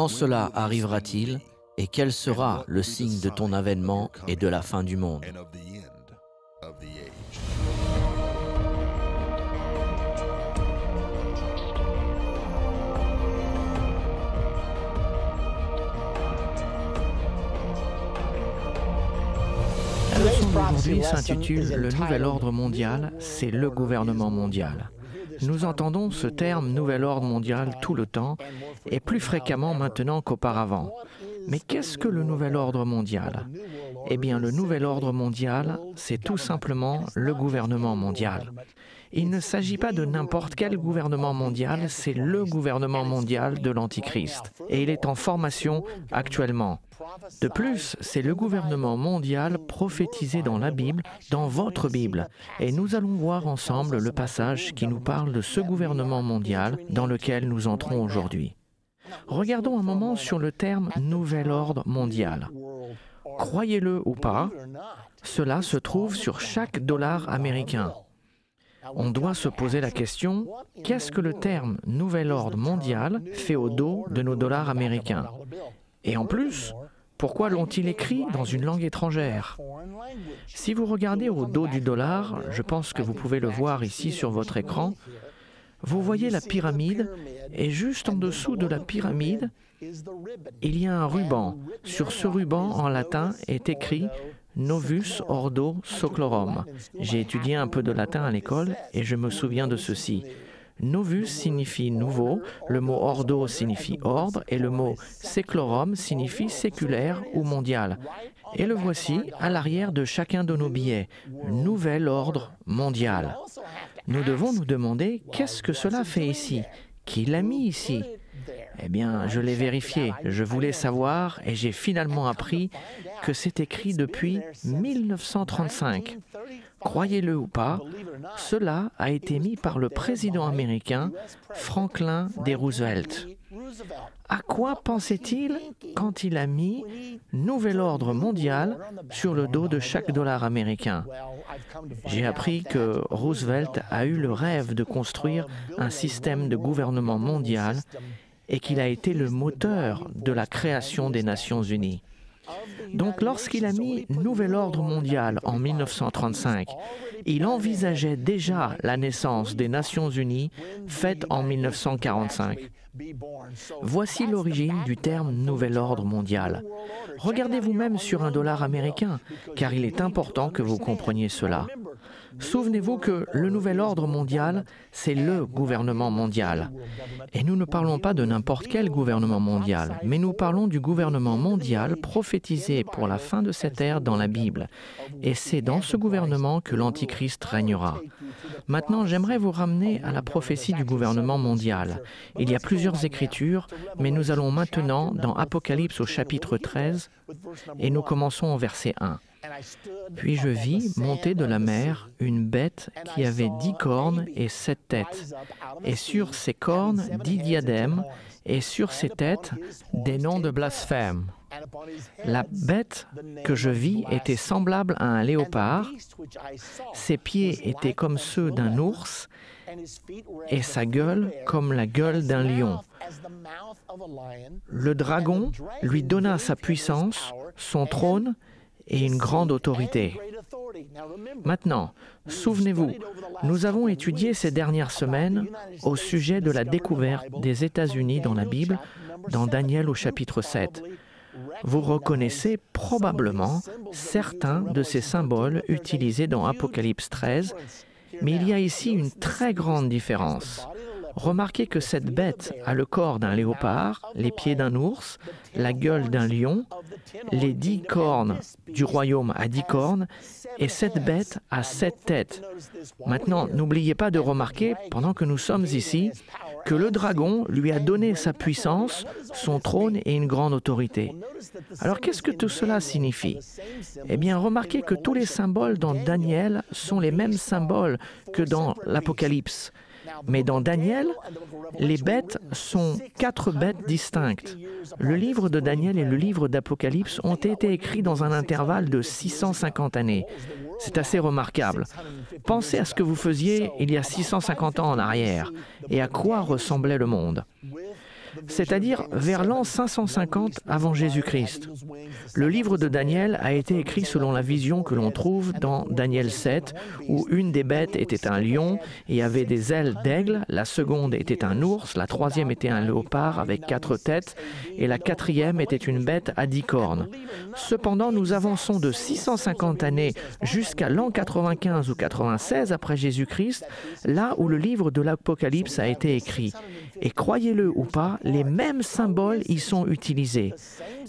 Quand cela arrivera-t-il et quel sera le signe de ton avènement et de la fin du monde? La leçon d'aujourd'hui s'intitule « Le nouvel ordre mondial, c'est le gouvernement mondial ». Nous entendons ce terme « nouvel ordre mondial » tout le temps, et plus fréquemment maintenant qu'auparavant. Mais qu'est-ce que le nouvel ordre mondial? Eh bien, le nouvel ordre mondial, c'est tout simplement le gouvernement mondial. Il ne s'agit pas de n'importe quel gouvernement mondial, c'est le gouvernement mondial de l'Antichrist. Et il est en formation actuellement. De plus, c'est le gouvernement mondial prophétisé dans la Bible, dans votre Bible. Et nous allons voir ensemble le passage qui nous parle de ce gouvernement mondial dans lequel nous entrons aujourd'hui. Regardons un moment sur le terme « nouvel ordre mondial ». Croyez-le ou pas, cela se trouve sur chaque dollar américain. On doit se poser la question, qu'est-ce que le terme « nouvel ordre mondial » fait au dos de nos dollars américains? Et en plus, pourquoi l'ont-ils écrit dans une langue étrangère? Si vous regardez au dos du dollar, je pense que vous pouvez le voir ici sur votre écran, vous voyez la pyramide, et juste en dessous de la pyramide, il y a un ruban. Sur ce ruban, en latin, est écrit « Novus Ordo Seclorum ». J'ai étudié un peu de latin à l'école et je me souviens de ceci. Novus signifie nouveau, le mot ordo signifie ordre et le mot seclorum signifie séculaire ou mondial. Et le voici à l'arrière de chacun de nos billets, nouvel ordre mondial. Nous devons nous demander qu'est-ce que cela fait ici? Qui l'a mis ici? Eh bien, je l'ai vérifié, je voulais savoir et j'ai finalement appris que c'est écrit depuis 1935. Croyez-le ou pas, cela a été mis par le président américain Franklin D. Roosevelt. À quoi pensait-il quand il a mis « Nouvel ordre mondial » sur le dos de chaque dollar américain? J'ai appris que Roosevelt a eu le rêve de construire un système de gouvernement mondial et qu'il a été le moteur de la création des Nations Unies. Donc lorsqu'il a mis « Nouvel ordre mondial » en 1935, il envisageait déjà la naissance des Nations Unies faite en 1945. Voici l'origine du terme « nouvel ordre mondial ». Regardez vous-même sur un dollar américain, car il est important que vous compreniez cela. Souvenez-vous que le nouvel ordre mondial, c'est le gouvernement mondial. Et nous ne parlons pas de n'importe quel gouvernement mondial, mais nous parlons du gouvernement mondial prophétisé pour la fin de cette ère dans la Bible. Et c'est dans ce gouvernement que l'Antichrist régnera. Maintenant, j'aimerais vous ramener à la prophétie du gouvernement mondial. Il y a plusieurs écritures, mais nous allons maintenant dans Apocalypse au chapitre 13, et nous commençons au verset 1. Puis je vis monter de la mer une bête qui avait 10 cornes et 7 têtes, et sur ses cornes 10 diadèmes, et sur ses têtes des noms de blasphème. La bête que je vis était semblable à un léopard, ses pieds étaient comme ceux d'un ours, et sa gueule comme la gueule d'un lion. Le dragon lui donna sa puissance, son trône, et une grande autorité. Maintenant, souvenez-vous, nous avons étudié ces dernières semaines au sujet de la découverte des États-Unis dans la Bible, dans Daniel au chapitre 7. Vous reconnaissez probablement certains de ces symboles utilisés dans Apocalypse 13, mais il y a ici une très grande différence. Remarquez que cette bête a le corps d'un léopard, les pieds d'un ours, la gueule d'un lion, les 10 cornes du royaume à 10 cornes, et cette bête a 7 têtes. Maintenant, n'oubliez pas de remarquer, pendant que nous sommes ici, que le dragon lui a donné sa puissance, son trône et une grande autorité. Alors, qu'est-ce que tout cela signifie? Eh bien, remarquez que tous les symboles dans Daniel sont les mêmes symboles que dans l'Apocalypse. Mais dans Daniel, les bêtes sont 4 bêtes distinctes. Le livre de Daniel et le livre d'Apocalypse ont été écrits dans un intervalle de 650 années. C'est assez remarquable. Pensez à ce que vous faisiez il y a 650 ans en arrière et à quoi ressemblait le monde. c'est-à-dire vers l'an 550 avant Jésus-Christ. Le livre de Daniel a été écrit selon la vision que l'on trouve dans Daniel 7, où une des bêtes était un lion et avait des ailes d'aigle, la seconde était un ours, la troisième était un léopard avec 4 têtes, et la quatrième était une bête à 10 cornes. Cependant, nous avançons de 650 années jusqu'à l'an 95 ou 96 après Jésus-Christ, là où le livre de l'Apocalypse a été écrit. Et croyez-le ou pas, les mêmes symboles y sont utilisés.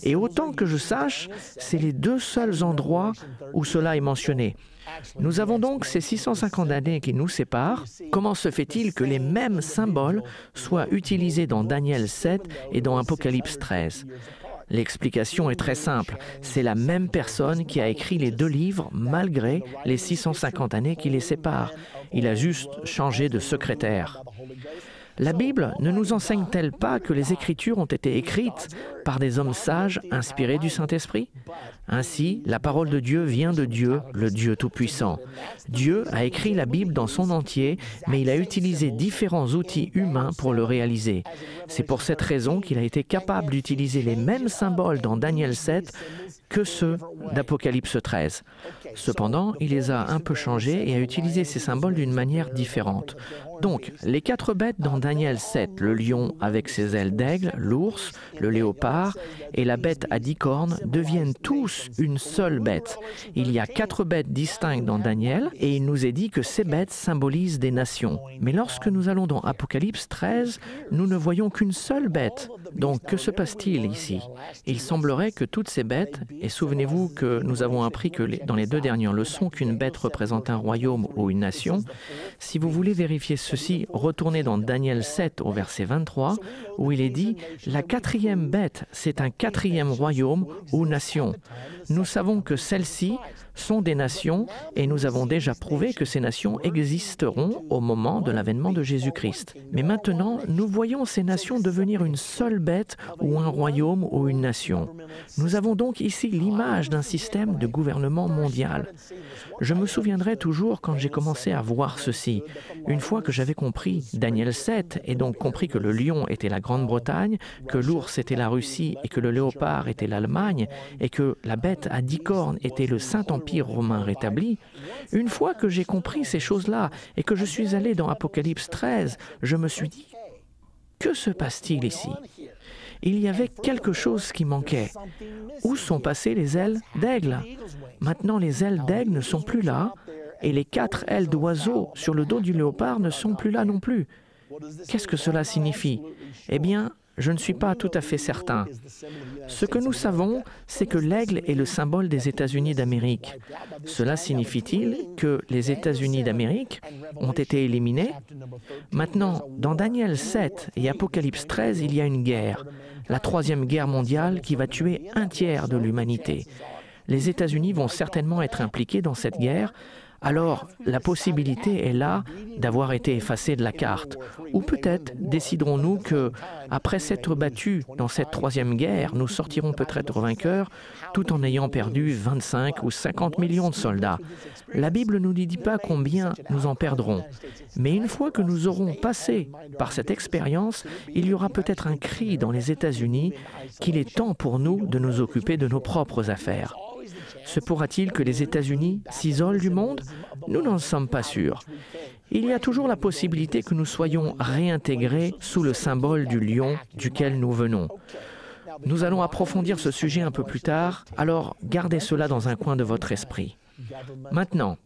Et autant que je sache, c'est les 2 seuls endroits où cela est mentionné. Nous avons donc ces 650 années qui nous séparent. Comment se fait-il que les mêmes symboles soient utilisés dans Daniel 7 et dans Apocalypse 13 ? L'explication est très simple. C'est la même personne qui a écrit les 2 livres malgré les 650 années qui les séparent. Il a juste changé de secrétaire. La Bible ne nous enseigne-t-elle pas que les Écritures ont été écrites par des hommes sages inspirés du Saint-Esprit? Ainsi, la parole de Dieu vient de Dieu, le Dieu Tout-Puissant. Dieu a écrit la Bible dans son entier, mais il a utilisé différents outils humains pour le réaliser. C'est pour cette raison qu'il a été capable d'utiliser les mêmes symboles dans Daniel 7 que ceux d'Apocalypse 13. Cependant, il les a un peu changés et a utilisé ces symboles d'une manière différente. Donc, les 4 bêtes dans Daniel 7, le lion avec ses ailes d'aigle, l'ours, le léopard et la bête à 10 cornes deviennent tous une seule bête. Il y a 4 bêtes distinctes dans Daniel et il nous est dit que ces bêtes symbolisent des nations. Mais lorsque nous allons dans Apocalypse 13, nous ne voyons qu'une seule bête. Donc, que se passe-t-il ici? Il semblerait que toutes ces bêtes, et souvenez-vous que nous avons appris que dans les 2 dernières leçons qu'une bête représente un royaume ou une nation, si vous voulez vérifier ceci, retournez dans Daniel 7 au verset 23, où il est dit « La 4e bête, c'est un 4e royaume ou nation. » Nous savons que celles-ci sont des nations et nous avons déjà prouvé que ces nations existeront au moment de l'avènement de Jésus-Christ. Mais maintenant, nous voyons ces nations devenir une seule bête ou un royaume ou une nation. Nous avons donc ici l'image d'un système de gouvernement mondial. Je me souviendrai toujours quand j'ai commencé à voir ceci. Une fois que j'avais compris Daniel 7 et donc compris que le lion était la Grande-Bretagne, que l'ours était la Russie et que le léopard était l'Allemagne et que la bête à 10 cornes était le Saint-Empire romain rétabli, une fois que j'ai compris ces choses-là et que je suis allé dans Apocalypse 13, je me suis dit, que se passe-t-il ici? Il y avait quelque chose qui manquait. Où sont passées les ailes d'aigle? Maintenant, les ailes d'aigle ne sont plus là, et les 4 ailes d'oiseau sur le dos du léopard ne sont plus là non plus. Qu'est-ce que cela signifie? Eh bien, je ne suis pas tout à fait certain. Ce que nous savons, c'est que l'aigle est le symbole des États-Unis d'Amérique. Cela signifie-t-il que les États-Unis d'Amérique ont été éliminés? Maintenant, dans Daniel 7 et Apocalypse 13, il y a une guerre, la 3e guerre mondiale qui va tuer 1/3 de l'humanité. Les États-Unis vont certainement être impliqués dans cette guerre. Alors, la possibilité est là d'avoir été effacés de la carte. Ou peut-être déciderons-nous que, après s'être battus dans cette 3e guerre, nous sortirons peut-être vainqueurs tout en ayant perdu 25 ou 50 millions de soldats. La Bible ne nous dit pas combien nous en perdrons. Mais une fois que nous aurons passé par cette expérience, il y aura peut-être un cri dans les États-Unis qu'il est temps pour nous de nous occuper de nos propres affaires. Se pourra-t-il que les États-Unis s'isolent du monde? Nous n'en sommes pas sûrs. Il y a toujours la possibilité que nous soyons réintégrés sous le symbole du lion duquel nous venons. Nous allons approfondir ce sujet un peu plus tard, alors gardez cela dans un coin de votre esprit. Maintenant,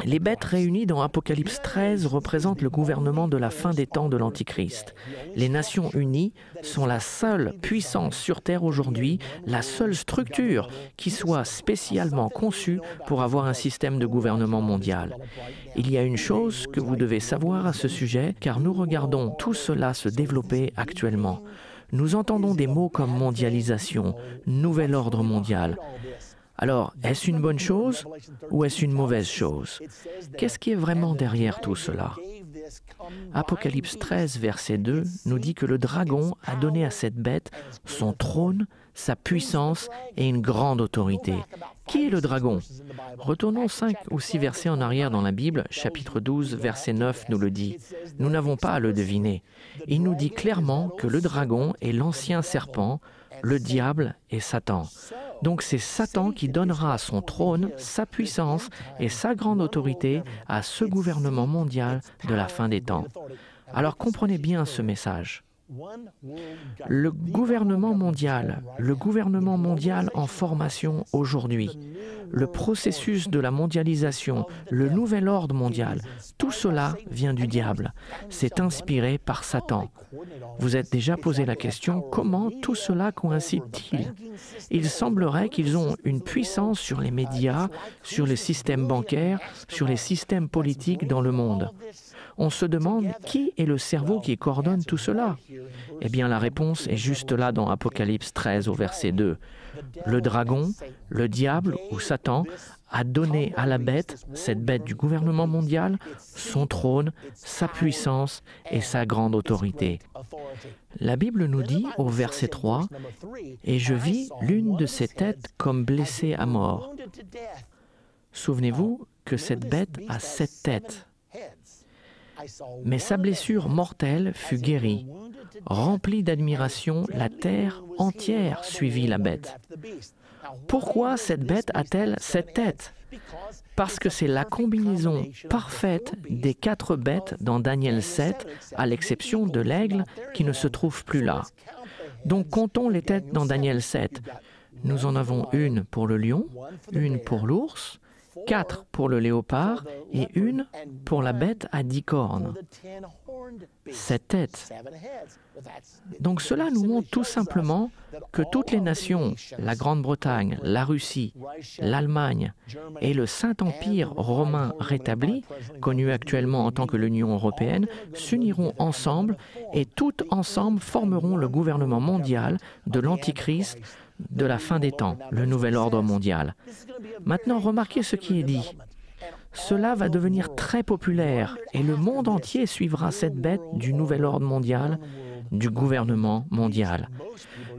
les bêtes réunies dans Apocalypse 13 représentent le gouvernement de la fin des temps de l'Antichrist. Les Nations Unies sont la seule puissance sur Terre aujourd'hui, la seule structure qui soit spécialement conçue pour avoir un système de gouvernement mondial. Il y a une chose que vous devez savoir à ce sujet, car nous regardons tout cela se développer actuellement. Nous entendons des mots comme mondialisation, nouvel ordre mondial. Alors, est-ce une bonne chose ou est-ce une mauvaise chose? Qu'est-ce qui est vraiment derrière tout cela? Apocalypse 13, verset 2, nous dit que le dragon a donné à cette bête son trône, sa puissance et une grande autorité. Qui est le dragon? Retournons 5 ou 6 versets en arrière dans la Bible, chapitre 12, verset 9 nous le dit. Nous n'avons pas à le deviner. Il nous dit clairement que le dragon est l'ancien serpent, le diable et Satan. Donc c'est Satan qui donnera son trône, sa puissance et sa grande autorité à ce gouvernement mondial de la fin des temps. Alors comprenez bien ce message. Le gouvernement mondial en formation aujourd'hui, le processus de la mondialisation, le nouvel ordre mondial, tout cela vient du diable. C'est inspiré par Satan. Vous êtes déjà posé la question, comment tout cela coïncide-t-il? Il semblerait qu'ils ont une puissance sur les médias, sur les systèmes bancaires, sur les systèmes politiques dans le monde. On se demande qui est le cerveau qui coordonne tout cela? Eh bien, la réponse est juste là dans Apocalypse 13 au verset 2. Le dragon, le diable ou Satan a donné à la bête, cette bête du gouvernement mondial, son trône, sa puissance et sa grande autorité. La Bible nous dit au verset 3, « Et je vis l'une de ces têtes comme blessée à mort. » Souvenez-vous que cette bête a 7 têtes. Mais sa blessure mortelle fut guérie. Remplie d'admiration, la terre entière suivit la bête. Pourquoi cette bête a-t-elle 7 têtes? Parce que c'est la combinaison parfaite des 4 bêtes dans Daniel 7, à l'exception de l'aigle qui ne se trouve plus là. Donc comptons les têtes dans Daniel 7. Nous en avons une pour le lion, une pour l'ours, 4 pour le léopard et une pour la bête à 10 cornes. 7 têtes. Donc cela nous montre tout simplement que toutes les nations, la Grande-Bretagne, la Russie, l'Allemagne et le Saint-Empire romain rétabli, connu actuellement en tant que l'Union européenne, s'uniront ensemble et toutes ensemble formeront le gouvernement mondial de l'Antichrist de la fin des temps, le nouvel ordre mondial. Maintenant, remarquez ce qui est dit. Cela va devenir très populaire et le monde entier suivra cette bête du nouvel ordre mondial, du gouvernement mondial.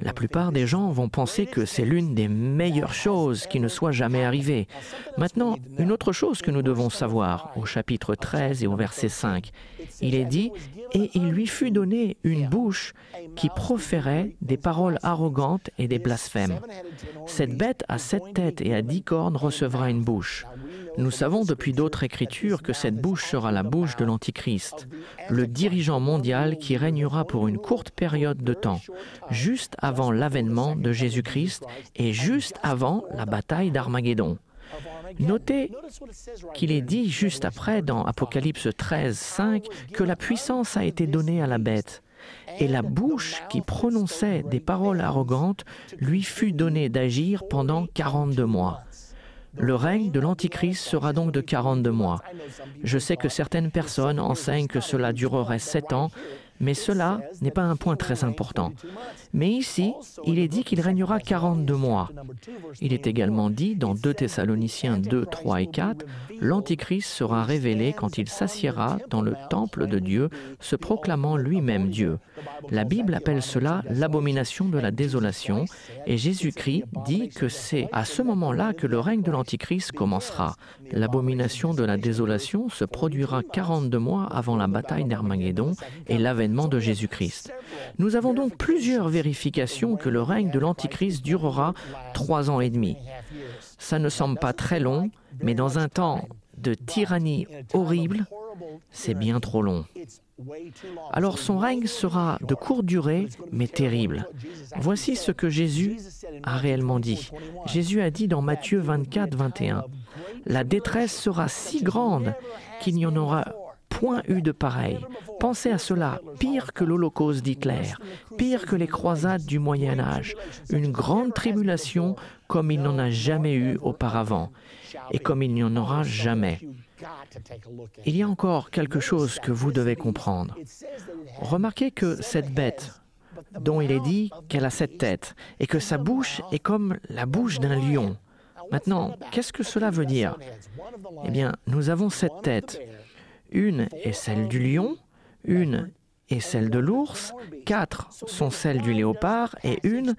La plupart des gens vont penser que c'est l'une des meilleures choses qui ne soit jamais arrivée. Maintenant, une autre chose que nous devons savoir, au chapitre 13 et au verset 5, il est dit « Et il lui fut donné une bouche qui proférait des paroles arrogantes et des blasphèmes. Cette bête à 7 têtes et à 10 cornes recevra une bouche. » Nous savons depuis d'autres écritures que cette bouche sera la bouche de l'Antichrist, le dirigeant mondial qui régnera pour une courte période de temps, juste avant l'avènement de Jésus-Christ et juste avant la bataille d'Armageddon. Notez qu'il est dit juste après, dans Apocalypse 13, 5, que la puissance a été donnée à la bête. Et la bouche qui prononçait des paroles arrogantes lui fut donnée d'agir pendant 42 mois. Le règne de l'Antichrist sera donc de 42 mois. Je sais que certaines personnes enseignent que cela durerait 7 ans, mais cela n'est pas un point très important. Mais ici, il est dit qu'il régnera 42 mois. Il est également dit dans 2 Thessaloniciens 2, 3 et 4, « L'Antichrist sera révélé quand il s'assiera dans le temple de Dieu, se proclamant lui-même Dieu. » La Bible appelle cela l'abomination de la désolation, et Jésus-Christ dit que c'est à ce moment-là que le règne de l'Antichrist commencera. L'abomination de la désolation se produira 42 mois avant la bataille d'Armageddon et l'avènement de Jésus-Christ. Nous avons donc plusieurs vérifications que le règne de l'Antichrist durera 3 ans et demi. Ça ne semble pas très long, mais dans un temps de tyrannie horrible, c'est bien trop long. Alors son règne sera de courte durée, mais terrible. Voici ce que Jésus a réellement dit. Jésus a dit dans Matthieu 24, 21, « La détresse sera si grande qu'il n'y en aura point eu de pareil. Pensez à cela, pire que l'Holocauste d'Hitler, pire que les croisades du Moyen Âge, une grande tribulation comme il n'en a jamais eu auparavant, et comme il n'y en aura jamais. » Il y a encore quelque chose que vous devez comprendre. Remarquez que cette bête, dont il est dit qu'elle a 7 têtes, et que sa bouche est comme la bouche d'un lion. Maintenant, qu'est-ce que cela veut dire? Eh bien, nous avons 7 têtes. Une est celle du lion, une est celle de l'ours, 4 sont celles du léopard et 1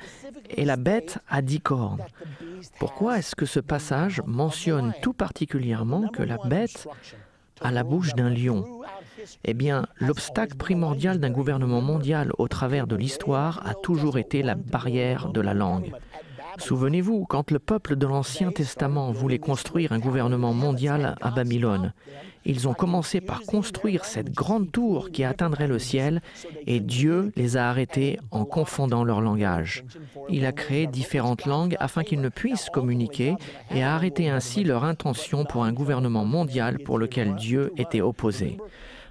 est la bête à 10 cornes. Pourquoi est-ce que ce passage mentionne tout particulièrement que la bête a la bouche d'un lion? Eh bien, l'obstacle primordial d'un gouvernement mondial au travers de l'histoire a toujours été la barrière de la langue. Souvenez-vous, quand le peuple de l'Ancien Testament voulait construire un gouvernement mondial à Babylone, ils ont commencé par construire cette grande tour qui atteindrait le ciel et Dieu les a arrêtés en confondant leur langage. Il a créé différentes langues afin qu'ils ne puissent communiquer et a arrêté ainsi leur intention pour un gouvernement mondial pour lequel Dieu était opposé.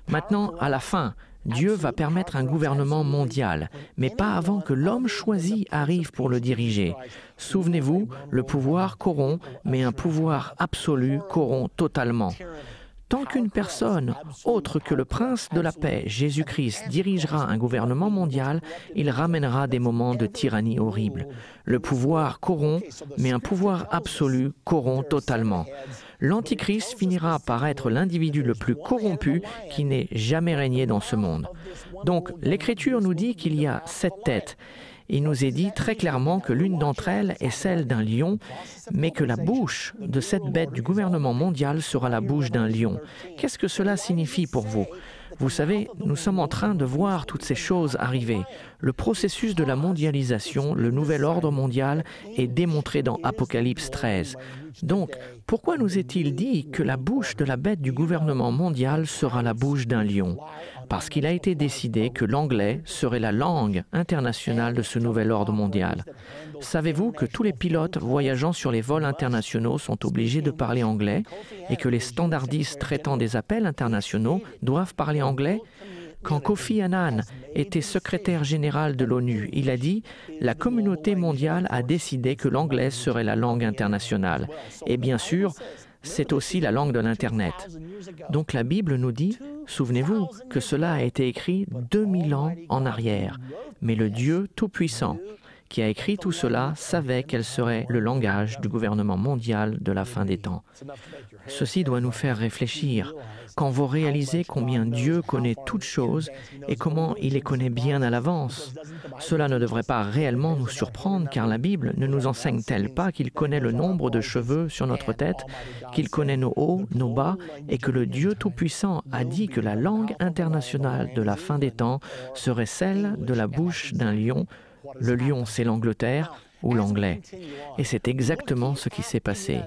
Maintenant, à la fin, Dieu va permettre un gouvernement mondial, mais pas avant que l'homme choisi arrive pour le diriger. Souvenez-vous, le pouvoir corrompt, mais un pouvoir absolu corrompt totalement. Tant qu'une personne, autre que le prince de la paix, Jésus-Christ, dirigera un gouvernement mondial, il ramènera des moments de tyrannie horrible. Le pouvoir corrompt, mais un pouvoir absolu corrompt totalement. L'Antichrist finira par être l'individu le plus corrompu qui n'ait jamais régné dans ce monde. Donc, l'Écriture nous dit qu'il y a 7 têtes. Il nous est dit très clairement que l'une d'entre elles est celle d'un lion, mais que la bouche de cette bête du gouvernement mondial sera la bouche d'un lion. Qu'est-ce que cela signifie pour vous? Vous savez, nous sommes en train de voir toutes ces choses arriver. Le processus de la mondialisation, le nouvel ordre mondial, est démontré dans Apocalypse 13. Donc, pourquoi nous est-il dit que la bouche de la bête du gouvernement mondial sera la bouche d'un lion? Parce qu'il a été décidé que l'anglais serait la langue internationale de ce nouvel ordre mondial. Savez-vous que tous les pilotes voyageant sur les vols internationaux sont obligés de parler anglais et que les standardistes traitant des appels internationaux doivent parler anglais? Quand Kofi Annan était secrétaire général de l'ONU, il a dit « La communauté mondiale a décidé que l'anglais serait la langue internationale. » Et bien sûr, c'est aussi la langue de l'Internet. Donc la Bible nous dit, souvenez-vous, que cela a été écrit 2000 ans en arrière. Mais le Dieu Tout-Puissant, qui a écrit tout cela, savait quel serait le langage du gouvernement mondial de la fin des temps. Ceci doit nous faire réfléchir. Quand vous réalisez combien Dieu connaît toutes choses et comment il les connaît bien à l'avance, cela ne devrait pas réellement nous surprendre car la Bible ne nous enseigne-t-elle pas qu'il connaît le nombre de cheveux sur notre tête, qu'il connaît nos hauts, nos bas et que le Dieu Tout-Puissant a dit que la langue internationale de la fin des temps serait celle de la bouche d'un lion. Le lion, c'est l'Angleterre ou l'anglais. Et c'est exactement ce qui s'est passé.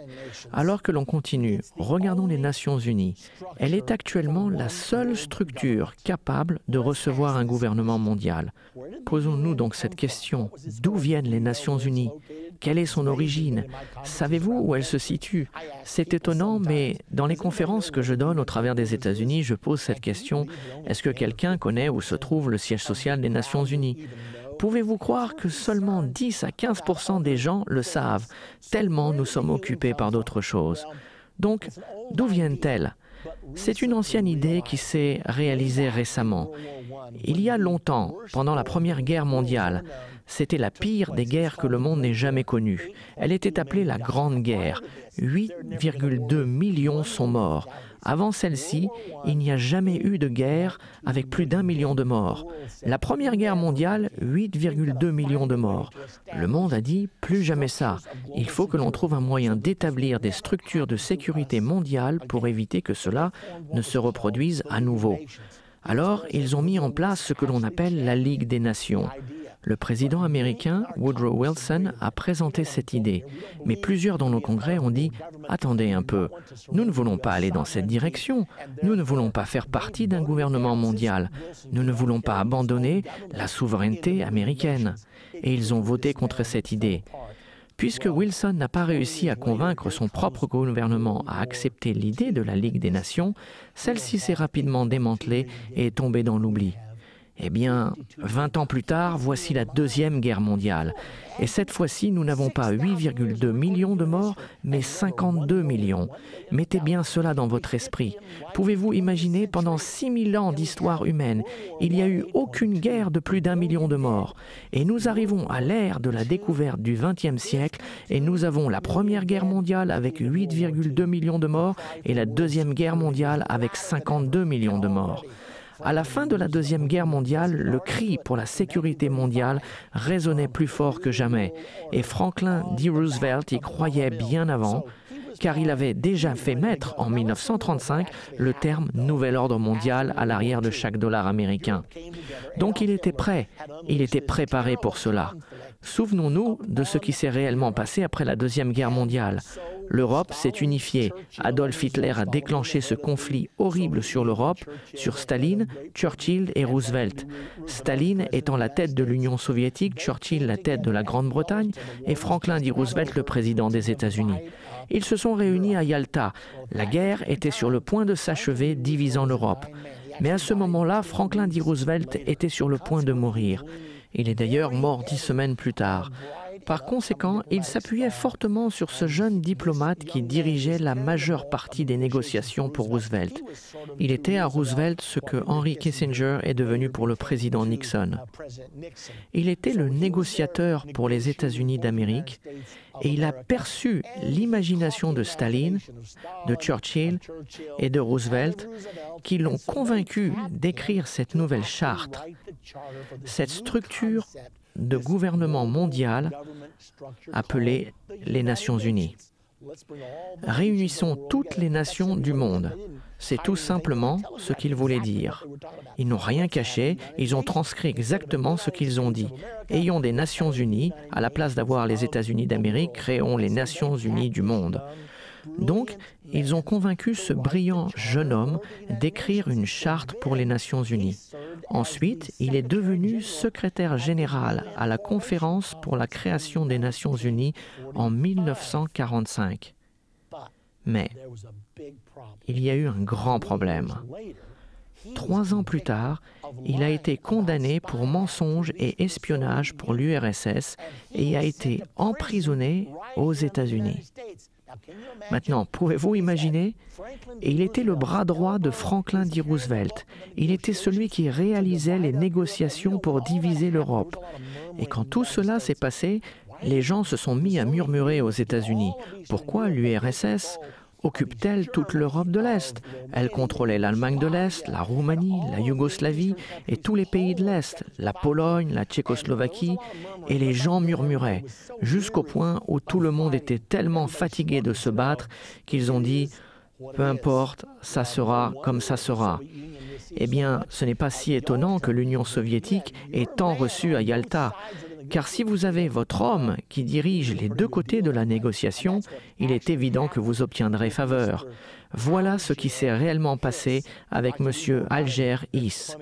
Alors que l'on continue, regardons les Nations Unies. Elle est actuellement la seule structure capable de recevoir un gouvernement mondial. Posons-nous donc cette question. D'où viennent les Nations Unies? Quelle est son origine? Savez-vous où elle se situe? C'est étonnant, mais dans les conférences que je donne au travers des États-Unis, je pose cette question. Est-ce que quelqu'un connaît où se trouve le siège social des Nations Unies? Pouvez-vous croire que seulement 10 à 15% des gens le savent, tellement nous sommes occupés par d'autres choses? Donc, d'où viennent-elles? C'est une ancienne idée qui s'est réalisée récemment. Il y a longtemps, pendant la Première Guerre mondiale, c'était la pire des guerres que le monde n'ait jamais connue. Elle était appelée la Grande Guerre. 8,2 millions sont morts. Avant celle-ci, il n'y a jamais eu de guerre avec plus d'1 million de morts. La Première Guerre mondiale, 8,2 millions de morts. Le monde a dit « plus jamais ça ». Il faut que l'on trouve un moyen d'établir des structures de sécurité mondiale pour éviter que cela ne se reproduise à nouveau. Alors, ils ont mis en place ce que l'on appelle la Ligue des Nations. Le président américain, Woodrow Wilson, a présenté cette idée. Mais plusieurs dans nos congrès ont dit « Attendez un peu, nous ne voulons pas aller dans cette direction. Nous ne voulons pas faire partie d'un gouvernement mondial. Nous ne voulons pas abandonner la souveraineté américaine. » Et ils ont voté contre cette idée. Puisque Wilson n'a pas réussi à convaincre son propre gouvernement à accepter l'idée de la Ligue des Nations, celle-ci s'est rapidement démantelée et est tombée dans l'oubli. Eh bien, 20 ans plus tard, voici la Deuxième Guerre mondiale. Et cette fois-ci, nous n'avons pas 8,2 millions de morts, mais 52 millions. Mettez bien cela dans votre esprit. Pouvez-vous imaginer, pendant 6000 ans d'histoire humaine, il n'y a eu aucune guerre de plus d'1 million de morts. Et nous arrivons à l'ère de la découverte du XXe siècle, et nous avons la Première Guerre mondiale avec 8,2 millions de morts, et la Deuxième Guerre mondiale avec 52 millions de morts. À la fin de la Deuxième Guerre mondiale, le cri pour la sécurité mondiale résonnait plus fort que jamais. Et Franklin D. Roosevelt y croyait bien avant, car il avait déjà fait mettre en 1935 le terme « nouvel ordre mondial » à l'arrière de chaque dollar américain. Donc il était prêt, il était préparé pour cela. Souvenons-nous de ce qui s'est réellement passé après la Deuxième Guerre mondiale. L'Europe s'est unifiée. Adolf Hitler a déclenché ce conflit horrible sur l'Europe, sur Staline, Churchill et Roosevelt. Staline étant la tête de l'Union soviétique, Churchill la tête de la Grande-Bretagne et Franklin D. Roosevelt le président des États-Unis. Ils se sont réunis à Yalta. La guerre était sur le point de s'achever, divisant l'Europe. Mais à ce moment-là, Franklin D. Roosevelt était sur le point de mourir. Il est d'ailleurs mort 10 semaines plus tard. Par conséquent, il s'appuyait fortement sur ce jeune diplomate qui dirigeait la majeure partie des négociations pour Roosevelt. Il était à Roosevelt ce que Henry Kissinger est devenu pour le président Nixon. Il était le négociateur pour les États-Unis d'Amérique et il a perçu l'imagination de Staline, de Churchill et de Roosevelt qui l'ont convaincu d'écrire cette nouvelle charte, cette structure de gouvernement mondial appelée les Nations Unies. Réunissons toutes les nations du monde. C'est tout simplement ce qu'ils voulaient dire. Ils n'ont rien caché, ils ont transcrit exactement ce qu'ils ont dit. Ayons des Nations Unies, à la place d'avoir les États-Unis d'Amérique, créons les Nations Unies du monde. Donc, ils ont convaincu ce brillant jeune homme d'écrire une charte pour les Nations Unies. Ensuite, il est devenu secrétaire général à la conférence pour la création des Nations Unies en 1945. Mais il y a eu un grand problème. 3 ans plus tard, il a été condamné pour mensonge et espionnage pour l'URSS et a été emprisonné aux États-Unis. Maintenant, pouvez-vous imaginer? Il était le bras droit de Franklin D. Roosevelt. Il était celui qui réalisait les négociations pour diviser l'Europe. Et quand tout cela s'est passé, les gens se sont mis à murmurer aux États-Unis. Pourquoi l'URSS occupe-t-elle toute l'Europe de l'Est? Elle contrôlait l'Allemagne de l'Est, la Roumanie, la Yougoslavie et tous les pays de l'Est, la Pologne, la Tchécoslovaquie, et les gens murmuraient, jusqu'au point où tout le monde était tellement fatigué de se battre qu'ils ont dit « peu importe, ça sera comme ça sera ». Eh bien, ce n'est pas si étonnant que l'Union soviétique ait tant reçu à Yalta. Car si vous avez votre homme qui dirige les deux côtés de la négociation, il est évident que vous obtiendrez faveur. Voilà ce qui s'est réellement passé avec M. Alger Hiss.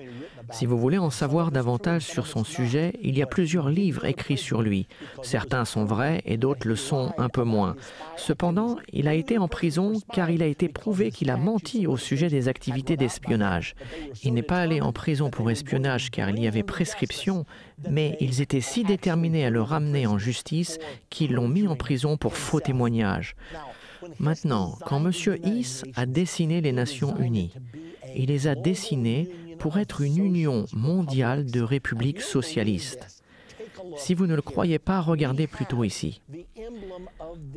Si vous voulez en savoir davantage sur son sujet, il y a plusieurs livres écrits sur lui. Certains sont vrais et d'autres le sont un peu moins. Cependant, il a été en prison car il a été prouvé qu'il a menti au sujet des activités d'espionnage. Il n'est pas allé en prison pour espionnage car il y avait prescription, mais ils étaient si déterminés à le ramener en justice qu'ils l'ont mis en prison pour faux témoignages. Maintenant, quand M. Hiss a dessiné les Nations Unies, il les a dessinées pour être une union mondiale de républiques socialistes. Si vous ne le croyez pas, regardez plutôt ici.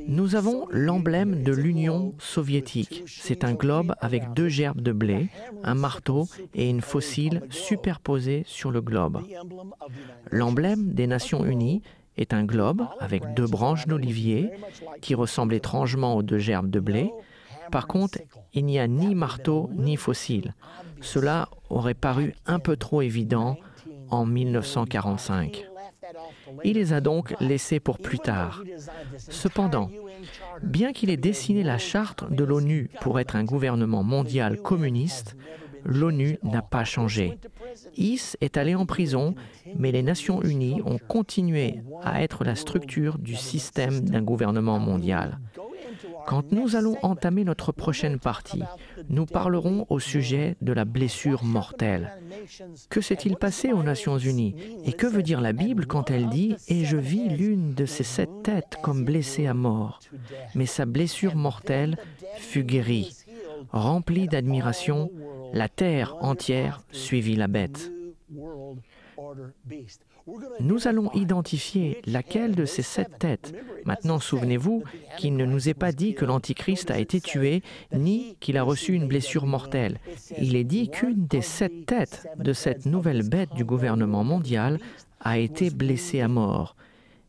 Nous avons l'emblème de l'Union soviétique. C'est un globe avec 2 gerbes de blé, un marteau et une faucille superposés sur le globe. L'emblème des Nations Unies est un globe avec 2 branches d'olivier qui ressemblent étrangement aux 2 gerbes de blé. Par contre, il n'y a ni marteau ni faucille. Cela aurait paru un peu trop évident en 1945. Il les a donc laissés pour plus tard. Cependant, bien qu'il ait dessiné la charte de l'ONU pour être un gouvernement mondial communiste, l'ONU n'a pas changé. Hiss est allé en prison, mais les Nations Unies ont continué à être la structure du système d'un gouvernement mondial. Quand nous allons entamer notre prochaine partie, nous parlerons au sujet de la blessure mortelle. Que s'est-il passé aux Nations Unies? Et que veut dire la Bible quand elle dit « Et je vis l'une de ses 7 têtes comme blessée à mort, mais sa blessure mortelle fut guérie. Remplie d'admiration, la terre entière suivit la bête. » Nous allons identifier laquelle de ces 7 têtes. Maintenant, souvenez-vous qu'il ne nous est pas dit que l'Antichrist a été tué, ni qu'il a reçu une blessure mortelle. Il est dit qu'une des 7 têtes de cette nouvelle bête du gouvernement mondial a été blessée à mort,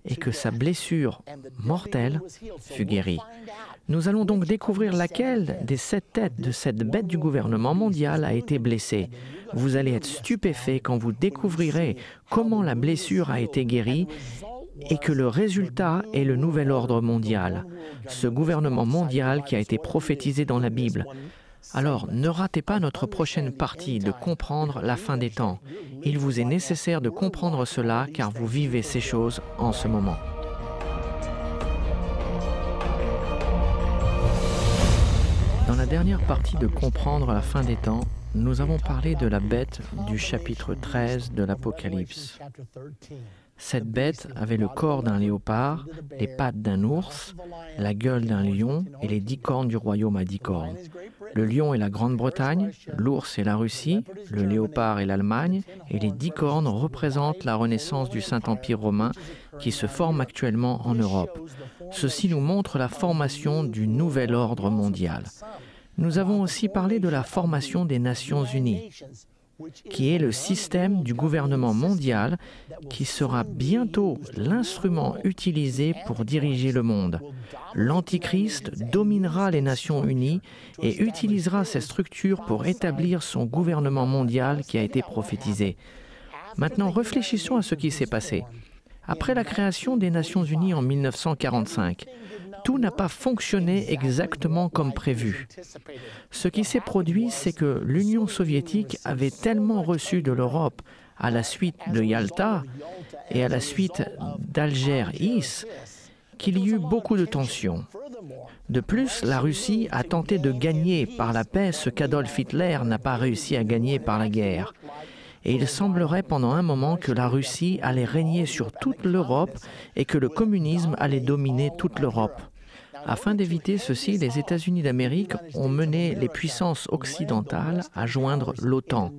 et que sa blessure mortelle fut guérie. Nous allons donc découvrir laquelle des 7 têtes de cette bête du gouvernement mondial a été blessée. Vous allez être stupéfait quand vous découvrirez comment la blessure a été guérie et que le résultat est le nouvel ordre mondial, ce gouvernement mondial qui a été prophétisé dans la Bible. Alors, ne ratez pas notre prochaine partie de comprendre la fin des temps. Il vous est nécessaire de comprendre cela car vous vivez ces choses en ce moment. Dans la dernière partie de comprendre la fin des temps, nous avons parlé de la bête du chapitre 13 de l'Apocalypse. Cette bête avait le corps d'un léopard, les pattes d'un ours, la gueule d'un lion et les 10 cornes du royaume à 10 cornes. Le lion est la Grande-Bretagne, l'ours est la Russie, le léopard est l'Allemagne et les 10 cornes représentent la renaissance du Saint-Empire romain qui se forme actuellement en Europe. Ceci nous montre la formation du nouvel ordre mondial. Nous avons aussi parlé de la formation des Nations Unies, qui est le système du gouvernement mondial qui sera bientôt l'instrument utilisé pour diriger le monde. L'Antichrist dominera les Nations Unies et utilisera ces structures pour établir son gouvernement mondial qui a été prophétisé. Maintenant, réfléchissons à ce qui s'est passé. Après la création des Nations Unies en 1945, tout n'a pas fonctionné exactement comme prévu. Ce qui s'est produit, c'est que l'Union soviétique avait tellement reçu de l'Europe à la suite de Yalta et à la suite d'Alger-Is qu'il y eut beaucoup de tensions. De plus, la Russie a tenté de gagner par la paix ce qu'Adolf Hitler n'a pas réussi à gagner par la guerre. Et il semblerait pendant un moment que la Russie allait régner sur toute l'Europe et que le communisme allait dominer toute l'Europe. Afin d'éviter ceci, les États-Unis d'Amérique ont mené les puissances occidentales à joindre l'OTAN,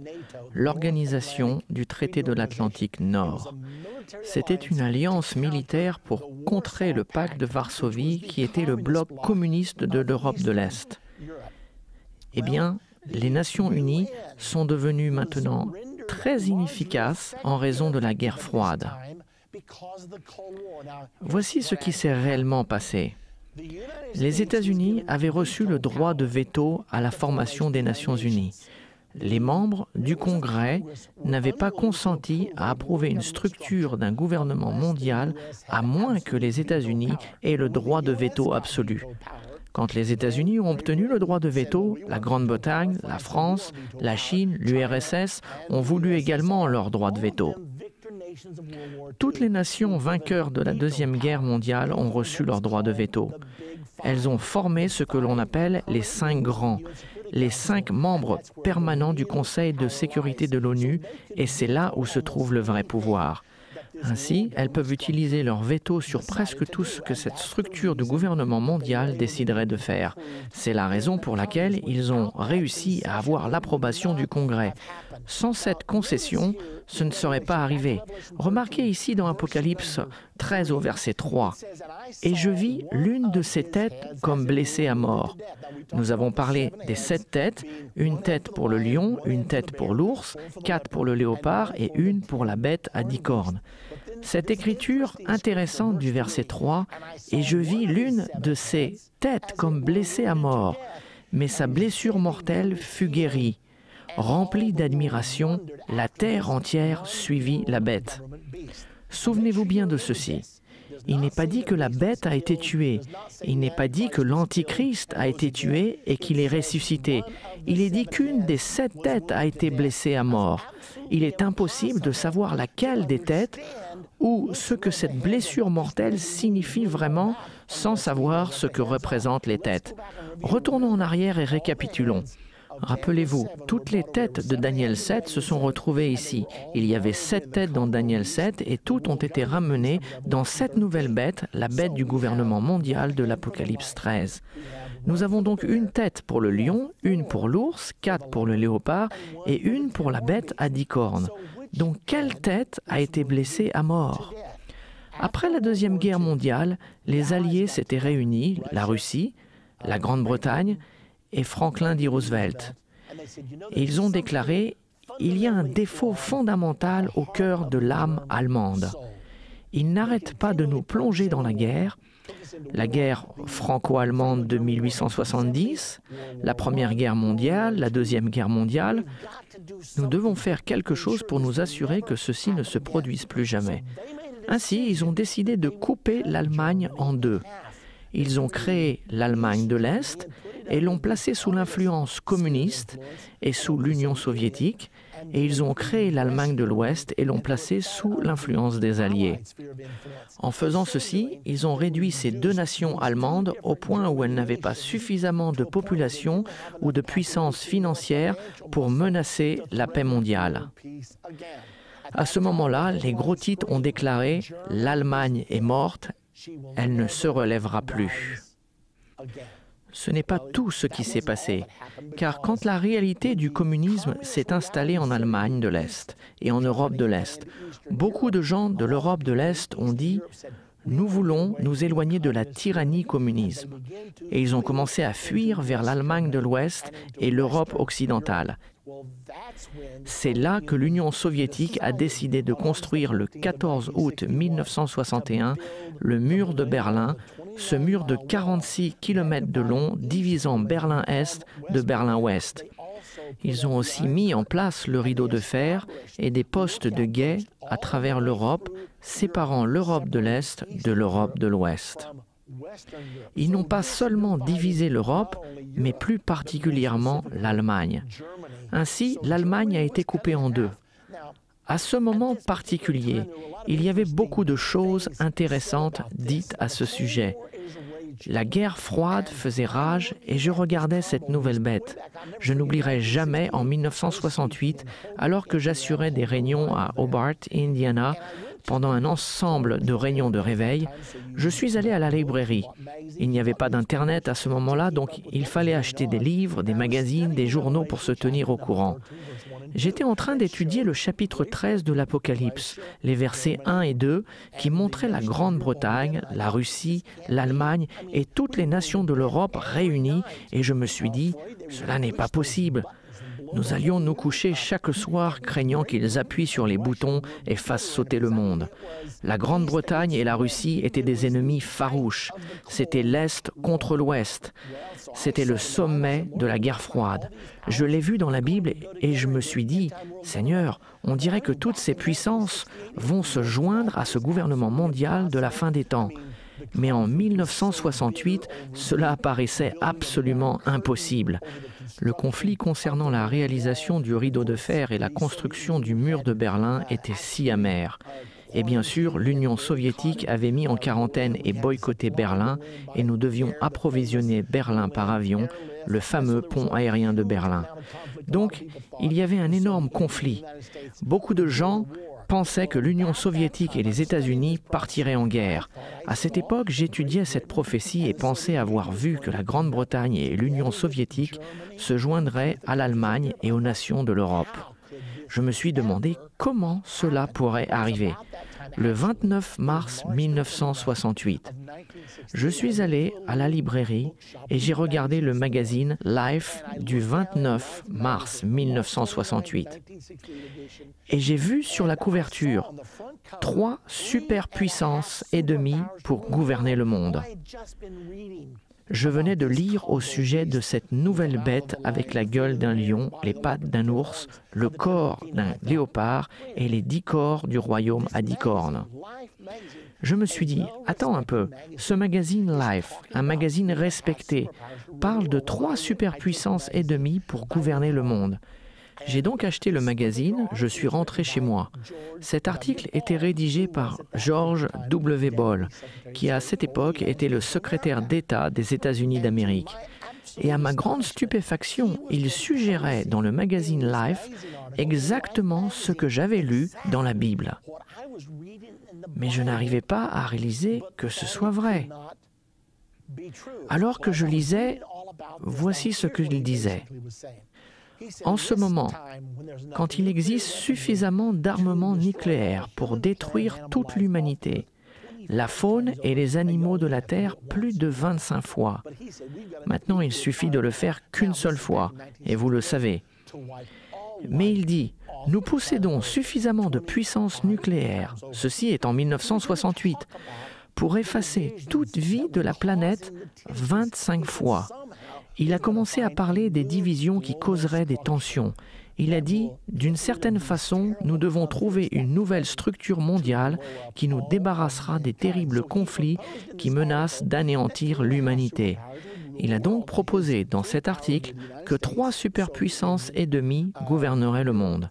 l'organisation du traité de l'Atlantique Nord. C'était une alliance militaire pour contrer le pacte de Varsovie qui était le bloc communiste de l'Europe de l'Est. Eh bien, les Nations Unies sont devenues maintenant très inefficaces en raison de la guerre froide. Voici ce qui s'est réellement passé. Les États-Unis avaient reçu le droit de veto à la formation des Nations Unies. Les membres du Congrès n'avaient pas consenti à approuver une structure d'un gouvernement mondial à moins que les États-Unis aient le droit de veto absolu. Quand les États-Unis ont obtenu le droit de veto, la Grande-Bretagne, la France, la Chine, l'URSS ont voulu également leur droit de veto. Toutes les nations vainqueurs de la Deuxième Guerre mondiale ont reçu leur droit de veto. Elles ont formé ce que l'on appelle les 5 grands, les 5 membres permanents du Conseil de sécurité de l'ONU, et c'est là où se trouve le vrai pouvoir. Ainsi, elles peuvent utiliser leur veto sur presque tout ce que cette structure du gouvernement mondial déciderait de faire. C'est la raison pour laquelle ils ont réussi à avoir l'approbation du Congrès. Sans cette concession, ce ne serait pas arrivé. Remarquez ici dans Apocalypse 13 au verset 3. « Et je vis l'une de ces têtes comme blessée à mort. » Nous avons parlé des 7 têtes, une tête pour le lion, une tête pour l'ours, 4 pour le léopard et une pour la bête à 10 cornes. Cette écriture intéressante du verset 3, « Et je vis l'une de ces têtes comme blessée à mort, mais sa blessure mortelle fut guérie. Remplie d'admiration, la terre entière suivit la bête. » Souvenez-vous bien de ceci. Il n'est pas dit que la bête a été tuée. Il n'est pas dit que l'Antichrist a été tué et qu'il est ressuscité. Il est dit qu'une des 7 têtes a été blessée à mort. Il est impossible de savoir laquelle des têtes ou ce que cette blessure mortelle signifie vraiment sans savoir ce que représentent les têtes. Retournons en arrière et récapitulons. Rappelez-vous, toutes les têtes de Daniel 7 se sont retrouvées ici. Il y avait 7 têtes dans Daniel 7 et toutes ont été ramenées dans cette nouvelle bête, la bête du gouvernement mondial de l'Apocalypse 13. Nous avons donc une tête pour le lion, une pour l'ours, 4 pour le léopard et une pour la bête à 10 cornes. Donc quelle tête a été blessée à mort? Après la Deuxième Guerre mondiale, les Alliés s'étaient réunis, la Russie, la Grande-Bretagne et Franklin D. Roosevelt. Et ils ont déclaré « Il y a un défaut fondamental au cœur de l'âme allemande. Ils n'arrêtent pas de nous plonger dans la guerre franco-allemande de 1870, la Première Guerre mondiale, la Deuxième Guerre mondiale. Nous devons faire quelque chose pour nous assurer que ceci ne se produise plus jamais. » Ainsi, ils ont décidé de couper l'Allemagne en deux. Ils ont créé l'Allemagne de l'Est et l'ont placée sous l'influence communiste et sous l'Union soviétique, et ils ont créé l'Allemagne de l'Ouest et l'ont placée sous l'influence des Alliés. En faisant ceci, ils ont réduit ces deux nations allemandes au point où elles n'avaient pas suffisamment de population ou de puissance financière pour menacer la paix mondiale. À ce moment-là, les gros titres ont déclaré « L'Allemagne est morte, elle ne se relèvera plus ». Ce n'est pas tout ce qui s'est passé, car quand la réalité du communisme s'est installée en Allemagne de l'Est et en Europe de l'Est, beaucoup de gens de l'Europe de l'Est ont dit « Nous voulons nous éloigner de la tyrannie communiste ». Et ils ont commencé à fuir vers l'Allemagne de l'Ouest et l'Europe occidentale. C'est là que l'Union soviétique a décidé de construire le 14 août 1961 le mur de Berlin, ce mur de 46 km de long divisant Berlin-Est de Berlin-Ouest. Ils ont aussi mis en place le rideau de fer et des postes de guet à travers l'Europe, séparant l'Europe de l'Est de l'Europe de l'Ouest. Ils n'ont pas seulement divisé l'Europe, mais plus particulièrement l'Allemagne. Ainsi, l'Allemagne a été coupée en deux. À ce moment particulier, il y avait beaucoup de choses intéressantes dites à ce sujet. La guerre froide faisait rage et je regardais cette nouvelle bête. Je n'oublierai jamais en 1968, alors que j'assurais des réunions à Hobart, Indiana, pendant un ensemble de réunions de réveil, je suis allé à la librairie. Il n'y avait pas d'Internet à ce moment-là, donc il fallait acheter des livres, des magazines, des journaux pour se tenir au courant. J'étais en train d'étudier le chapitre 13 de l'Apocalypse, les versets 1 et 2, qui montraient la Grande-Bretagne, la Russie, l'Allemagne et toutes les nations de l'Europe réunies, et je me suis dit, cela n'est pas possible. Nous allions nous coucher chaque soir craignant qu'ils appuient sur les boutons et fassent sauter le monde. La Grande-Bretagne et la Russie étaient des ennemis farouches. C'était l'Est contre l'Ouest. C'était le sommet de la guerre froide. Je l'ai vu dans la Bible et je me suis dit, Seigneur, on dirait que toutes ces puissances vont se joindre à ce gouvernement mondial de la fin des temps. Mais en 1968, cela apparaissait absolument impossible. Le conflit concernant la réalisation du rideau de fer et la construction du mur de Berlin était si amer. Et bien sûr, l'Union soviétique avait mis en quarantaine et boycotté Berlin et nous devions approvisionner Berlin par avion, le fameux pont aérien de Berlin. Donc, il y avait un énorme conflit. Beaucoup de gens pensaient que l'Union soviétique et les États-Unis partiraient en guerre. À cette époque, j'étudiais cette prophétie et pensais avoir vu que la Grande-Bretagne et l'Union soviétique se joindraient à l'Allemagne et aux nations de l'Europe. Je me suis demandé comment cela pourrait arriver. Le 29 mars 1968, je suis allé à la librairie et j'ai regardé le magazine Life du 29 mars 1968. Et j'ai vu sur la couverture 3 superpuissances et demie pour gouverner le monde. Je venais de lire au sujet de cette nouvelle bête avec la gueule d'un lion, les pattes d'un ours, le corps d'un léopard et les 10 corps du royaume à 10 cornes. Je me suis dit, attends un peu, ce magazine Life, un magazine respecté, parle de 3 superpuissances et demie pour gouverner le monde. J'ai donc acheté le magazine, je suis rentré chez moi. Cet article était rédigé par George W. Ball, qui à cette époque était le secrétaire d'État des États-Unis d'Amérique. Et à ma grande stupéfaction, il suggérait dans le magazine Life exactement ce que j'avais lu dans la Bible. Mais je n'arrivais pas à réaliser que ce soit vrai. Alors que je lisais, voici ce qu'il disait. En ce moment, quand il existe suffisamment d'armements nucléaires pour détruire toute l'humanité, la faune et les animaux de la Terre plus de 25 fois. Maintenant, il suffit de le faire qu'une seule fois, et vous le savez. Mais il dit, nous possédons suffisamment de puissance nucléaire, ceci est en 1968, pour effacer toute vie de la planète 25 fois. Il a commencé à parler des divisions qui causeraient des tensions. Il a dit, d'une certaine façon, nous devons trouver une nouvelle structure mondiale qui nous débarrassera des terribles conflits qui menacent d'anéantir l'humanité. Il a donc proposé dans cet article que 3 superpuissances et demie gouverneraient le monde.